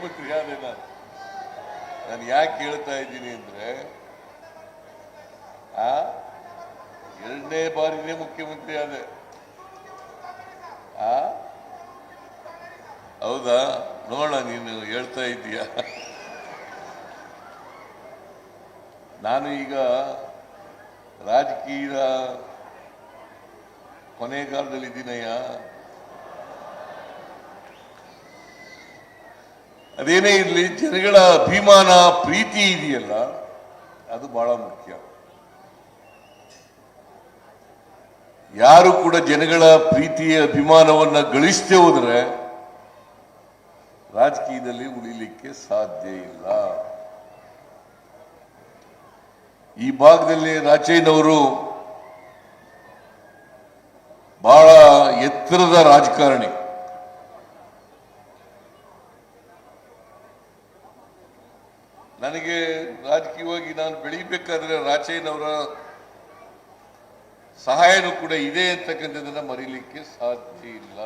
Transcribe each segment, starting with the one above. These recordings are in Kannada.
ಮುಖ್ಯಮಂತ್ರಿ ಆದೆ ನಾನು ಯಾಕೆ ಹೇಳ್ತಾ ಇದ್ದೀನಿ ಅಂದ್ರೆ ಎರಡನೇ ಬಾರಿನೇ ಮುಖ್ಯಮಂತ್ರಿ ಆದೆ. ಹೌದಾ? ನೋಡ, ನೀನು ಹೇಳ್ತಾ ಇದ್ದೀಯ. ನಾನು ಈಗ ರಾಜಕೀಯ ಕೊನೆಗಾಲದಲ್ಲಿದ್ದೀನಯ್ಯ. ಅದೇನೇ ಇರಲಿ, ಜನಗಳ ಅಭಿಮಾನ ಪ್ರೀತಿ ಇದೆಯಲ್ಲ, ಅದು ಬಹಳ ಮುಖ್ಯ. ಯಾರು ಕೂಡ ಜನಗಳ ಪ್ರೀತಿಯ ಅಭಿಮಾನವನ್ನ ಗಳಿಸದೆ ಹೋದ್ರೆ ರಾಜಕೀಯದಲ್ಲಿ ಉಳಿಲಿಕ್ಕೆ ಸಾಧ್ಯ ಇಲ್ಲ. ಈ ಭಾಗದಲ್ಲಿ ರಾಚಯ್ಯನವರು ಬಹಳ ಎತ್ತರದ ರಾಜಕಾರಣಿ. ನನಗೆ ರಾಜಕೀಯವಾಗಿ ನಾನು ಬೆಳೀಬೇಕಾದ್ರೆ ರಾಚಯ್ಯನವರ ಸಹಾಯನೂ ಕೂಡ ಇದೆ ಅಂತಕ್ಕಂಥದ್ದನ್ನ ಮರೀಲಿಕ್ಕೆ ಸಾಧ್ಯ ಇಲ್ಲ.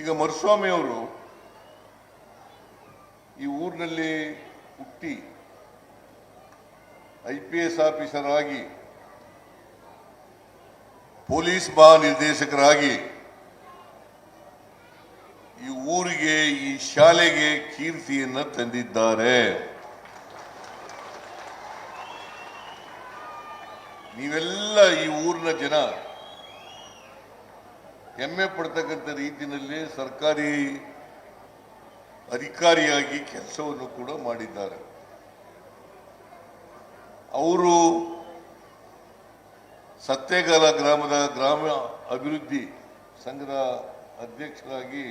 ಈಗ ಮರುಸ್ವಾಮಿ ಅವರು ಈ ಊರಿನಲ್ಲಿ ಹುಟ್ಟಿ IPS ಆಫೀಸರ್ ಆಗಿ ಪೊಲೀಸ್ ಮಹಾನಿರ್ದೇಶಕರಾಗಿ ಈ ಊರಿಗೆ, ಈ ಶಾಲೆಗೆ ಕೀರ್ತಿಯನ್ನ ತಂದಿದ್ದಾರೆ. ನೀವೆಲ್ಲ ಈ ಊರಿನ ಜನ ಹೆಮ್ಮೆ ಪಡ್ತಕ್ಕಂಥ ರೀತಿಯಲ್ಲಿ ಸರ್ಕಾರಿ ಅಧಿಕಾರಿಯಾಗಿ ಕೆಲಸವನ್ನು ಕೂಡ ಮಾಡಿದ್ದಾರೆ. ಅವರು ಸತ್ತೇಗಾಲ ಗ್ರಾಮದ ಗ್ರಾಮ ಅಭಿವೃದ್ಧಿ ಸಂಘದ ಅಧ್ಯಕ್ಷರಾಗಿ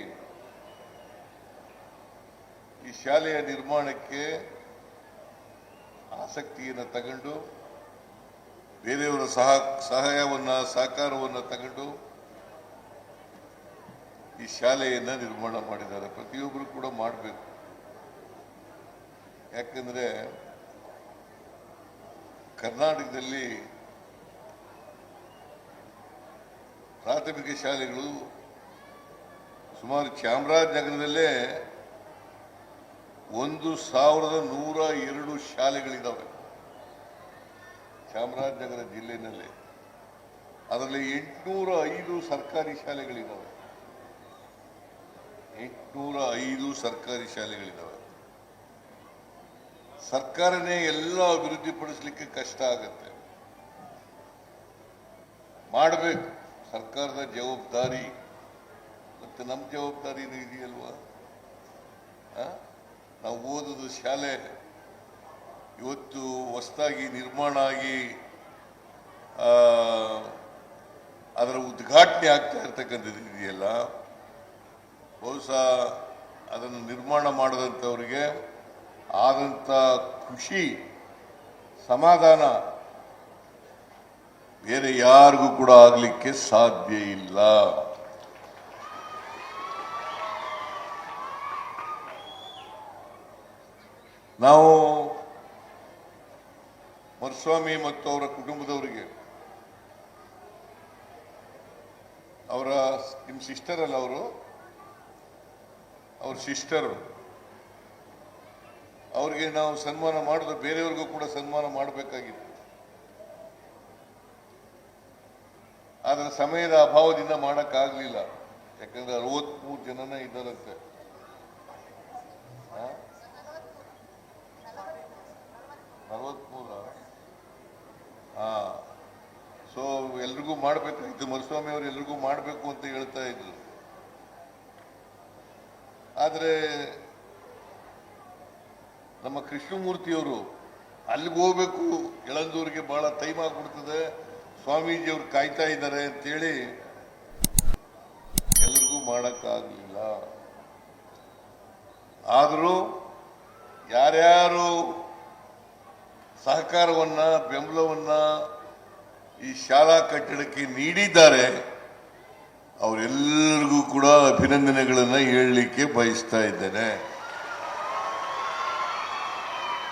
ಈ ಶಾಲೆಯ ನಿರ್ಮಾಣಕ್ಕೆ ಆಸಕ್ತಿಯನ್ನು ತಗೊಂಡು, ಬೇರೆಯವರ ಸಹಾಯವನ್ನ ಸಹಕಾರವನ್ನು ತಗೊಂಡು ಈ ಶಾಲೆಯನ್ನ ನಿರ್ಮಾಣ ಮಾಡಿದ್ದಾರೆ. ಪ್ರತಿಯೊಬ್ಬರು ಕೂಡ ಮಾಡಬೇಕು. ಯಾಕಂದ್ರೆ ಕರ್ನಾಟಕದಲ್ಲಿ ಪ್ರಾಥಮಿಕ ಶಾಲೆಗಳು ಸುಮಾರು ಚಾಮರಾಜನಗರದಲ್ಲೇ 1102 ಶಾಲೆಗಳಿದ್ದಾವೆ. ಚಾಮರಾಜನಗರ ಜಿಲ್ಲೆಯಲ್ಲಿ ಅದರಲ್ಲಿ 805 ಸರ್ಕಾರಿ ಶಾಲೆಗಳಿದ್ದಾವೆ. 805 ಸರ್ಕಾರಿ ಶಾಲೆಗಳಿದ್ದಾವೆ. ಸರ್ಕಾರನೇ ಎಲ್ಲ ಅಭಿವೃದ್ಧಿಪಡಿಸಲಿಕ್ಕೆ ಕಷ್ಟ ಆಗತ್ತೆ. ಮಾಡಬೇಕು. ಸರ್ಕಾರದ ಜವಾಬ್ದಾರಿ ಮತ್ತೆ ನಮ್ಮ ಜವಾಬ್ದಾರಿನೂ ಇದೆಯಲ್ವಾ? ನಾವು ಓದೋದು ಶಾಲೆ ಇವತ್ತು ಹೊಸದಾಗಿ ನಿರ್ಮಾಣ ಆಗಿ ಅದರ ಉದ್ಘಾಟನೆ ಆಗ್ತಾ ಇರ್ತಕ್ಕಂಥದ್ದು ಇದೆಯಲ್ಲ, ಬಹುಶಃ ಅದನ್ನು ನಿರ್ಮಾಣ ಮಾಡಿದಂಥವ್ರಿಗೆ ಆದಂಥ ಖುಷಿ, ಸಮಾಧಾನ ಬೇರೆ ಯಾರಿಗೂ ಕೂಡ ಆಗಲಿಕ್ಕೆ ಸಾಧ್ಯ ಇಲ್ಲ. ನಾವು ಮರುಸ್ವಾಮಿ ಮತ್ತು ಅವರ ಕುಟುಂಬದವರಿಗೆ, ಅವರ ನಿಮ್ಮ ಸಿಸ್ಟರ್ ಅಲ್ಲ, ಅವ್ರ ಸಿಸ್ಟರು, ಅವ್ರಿಗೆ ನಾವು ಸನ್ಮಾನ ಮಾಡಿದ್ರೆ ಬೇರೆಯವ್ರಿಗೂ ಕೂಡ ಸನ್ಮಾನ ಮಾಡಬೇಕಾಗಿತ್ತು. ಆದರೆ ಸಮಯದ ಅಭಾವದಿಂದ ಮಾಡೋಕ್ಕಾಗಲಿಲ್ಲ. ಯಾಕಂದ್ರೆ 63 ಜನನೇ ಇದ್ದಾರಂತೆ. ಸೊ ಎಲ್ರಿಗೂ ಮಾಡಬೇಕಾಗಿತ್ತು. ಮರುಸ್ವಾಮಿ ಅವರು ಎಲ್ರಿಗೂ ಮಾಡಬೇಕು ಅಂತ ಹೇಳ್ತಾ ಇದ್ರು. ಆದರೆ ನಮ್ಮ ಕೃಷ್ಣಮೂರ್ತಿಯವರು ಅಲ್ಲಿಗೆ ಹೋಗ್ಬೇಕು, ಯಳಂದೂರಿಗೆ ಬಹಳ ಟೈಮ್ ಆಗ್ಬಿಡ್ತದೆ, ಸ್ವಾಮೀಜಿಯವರು ಕಾಯ್ತಾ ಇದ್ದಾರೆ ಅಂತೇಳಿ ಎಲ್ರಿಗೂ ಮಾಡಕ್ಕಾಗಲಿಲ್ಲ. ಆದರೂ ಯಾರ್ಯಾರು ಸಹಕಾರವನ್ನ, ಬೆಂಬಲವನ್ನ ಈ ಶಾಲಾ ಕಟ್ಟಡಕ್ಕೆ ನೀಡಿದ್ದಾರೆ ಅವರೆಲ್ಲರಿಗೂ ಕೂಡ ಅಭಿನಂದನೆಗಳನ್ನು ಹೇಳಲಿಕ್ಕೆ ಬಯಸ್ತಾ ಇದ್ದೇನೆ.